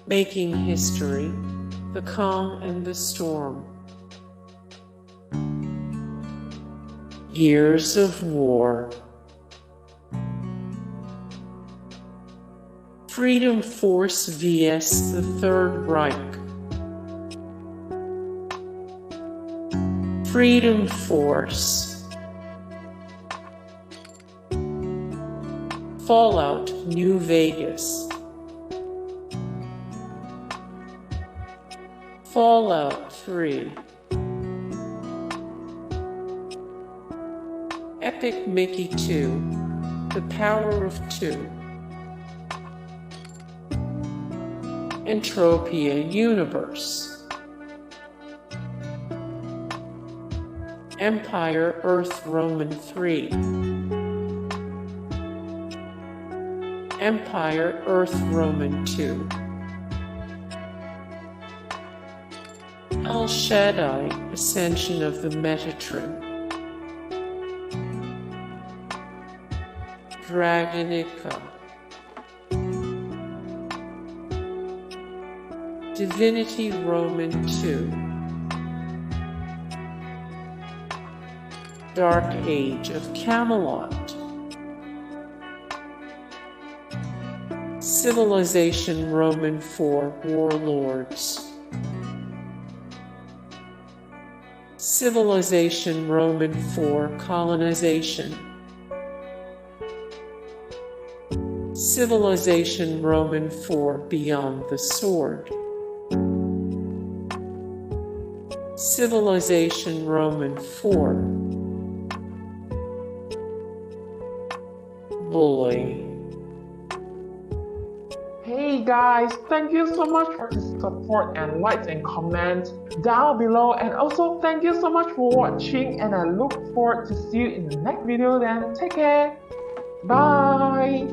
Making history, the calm and the storm. Years of war. Freedom Force vs. the Third Reich. Freedom Force. Fallout New Vegas. Fallout 3. Epic Mickey 2. The Power of Two. Entropia Universe. Empire Earth Roman 3. Empire Earth Roman 2. Shaddai, Ascension of the Metatron. Dragonica. Divinity Roman II. Dark Age of Camelot. Civilization Roman IV Warlords. Civilization Roman IV Colonization. Civilization Roman IV Beyond the Sword. Civilization Roman IV Bully. Hey guys, thank you so much for the support and likes and comments down below, and also thank you so much for watching, and I look forward to see you in the next video. Then take care, bye.